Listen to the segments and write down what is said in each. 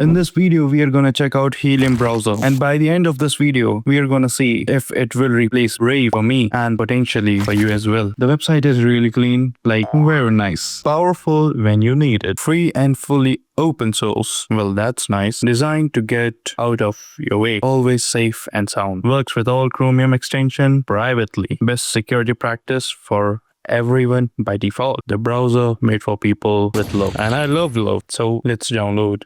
In this video, we are gonna check out Helium Browser, and by the end of this video, we are gonna see if it will replace Brave for me and potentially for you as well. The website is really clean, like very nice. Powerful when you need it. Free and fully open source. Well, that's nice. Designed to get out of your way. Always safe and sound. Works with all Chromium extension privately. Best security practice for everyone by default. The browser made for people with love. And I love love, so let's download.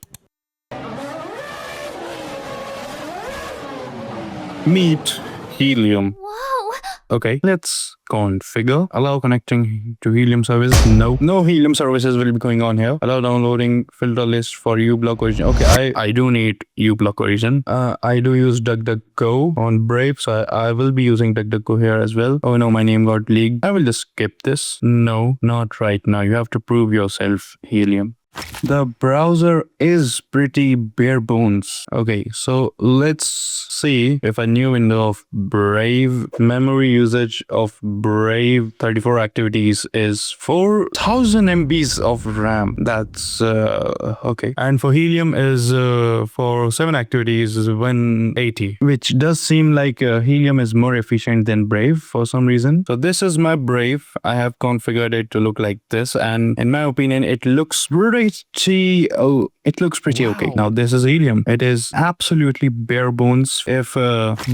Meet Helium. Whoa! Okay, let's configure. Allow connecting to Helium service. No Helium services will be going on here. Allow downloading filter list for uBlock origin. Okay, I do need uBlock origin. I do use DuckDuckGo on Brave, so I will be using DuckDuckGo here as well. Oh no, my name got leaked. I will just skip this. No, not right now. You have to prove yourself, Helium. The browser is pretty bare bones. Okay, so let's see if a new window of Brave memory usage of Brave 34 activities is 4000 MBs of RAM. That's okay. And for Helium is for 7 activities is 180, which does seem like Helium is more efficient than Brave for some reason. So this is my Brave. I have configured it to look like this, and in my opinion, it looks pretty okay. Now this is Helium. It is absolutely bare bones. If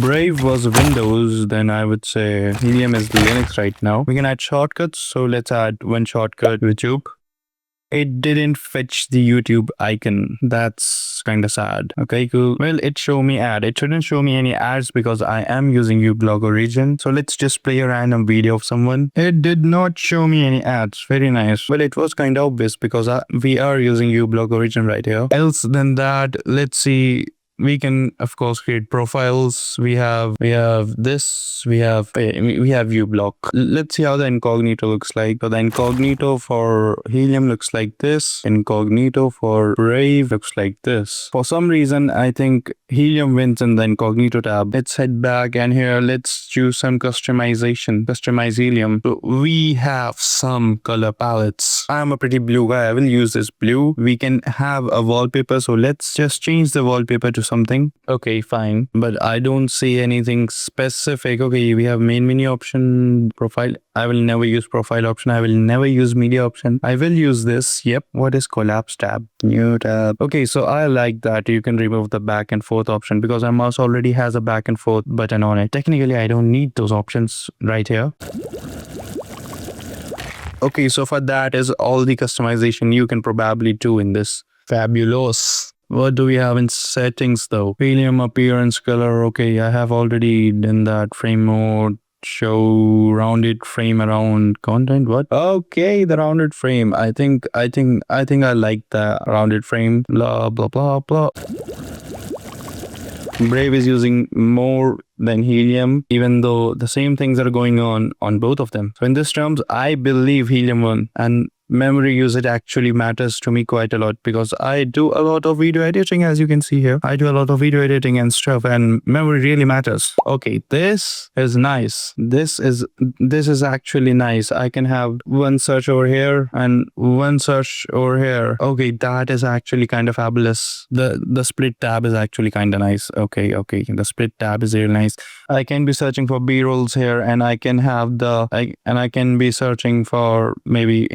Brave was Windows, then I would say Helium is Linux right now. We can add shortcuts. So let's add one shortcut, YouTube. It didn't fetch the YouTube icon. That's kind of sad. Okay, cool. Well, it showed me ad. It shouldn't show me any ads because I am using uBlock origin. So let's just play a random video of someone. It did not show me any ads. Very nice. Well, it was kind of obvious because we are using uBlock origin right here. Else than that, let's see. We can of course create profiles. We have this. We have uBlock. Let's see how the incognito looks like. So the incognito for Helium looks like this. Incognito for Brave looks like this. For some reason, I think Helium wins in the incognito tab. Let's head back, and here let's choose some customization. Customize Helium. So we have some color palettes. I'm a pretty blue guy. I will use this blue. We can have a wallpaper. So let's just change the wallpaper to something. Okay, fine. But I don't see anything specific. Okay, we have main menu option, profile. I will never use profile option. I will never use media option. I will use this. Yep. What is collapse tab? New tab. Okay, so I like that. You can remove the back and forth option because our mouse already has a back and forth button on it. Technically, I don't need those options right here. Okay, so for that is all the customization you can probably do in this. Fabulous. What do we have in settings though? Helium appearance color. Okay, I have already done that. Frame mode. Show rounded frame around content. What? Okay, the rounded frame. I think I like the rounded frame. Blah blah blah blah. Brave is using more than Helium, even though the same things are going on both of them. So in this terms, I believe Helium won, and memory usage actually matters to me quite a lot because I do a lot of video editing, as you can see here. I do a lot of video editing and stuff, and memory really matters. Okay, this is nice. This is actually nice. I can have one search over here and one search over here. Okay, that is actually kind of fabulous. The split tab is actually kind of nice. Okay, the split tab is really nice. I can be searching for B-rolls here, and I can have I can be searching for maybe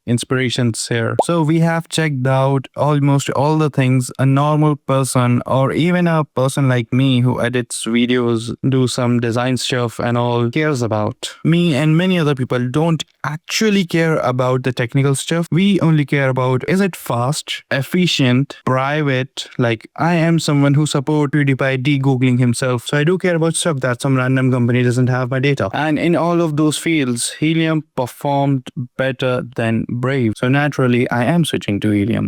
inspirations here. So we have checked out almost all the things a normal person or even a person like me who edits videos, do some design stuff and all cares about. Me and many other people don't actually care about the technical stuff. We only care about, is it fast, efficient, private? Like, I am someone who supports PewDiePie de-googling himself, so I do care about stuff that some random company doesn't have my data. And in all of those fields, Helium performed better than Brave. So naturally, I am switching to Helium.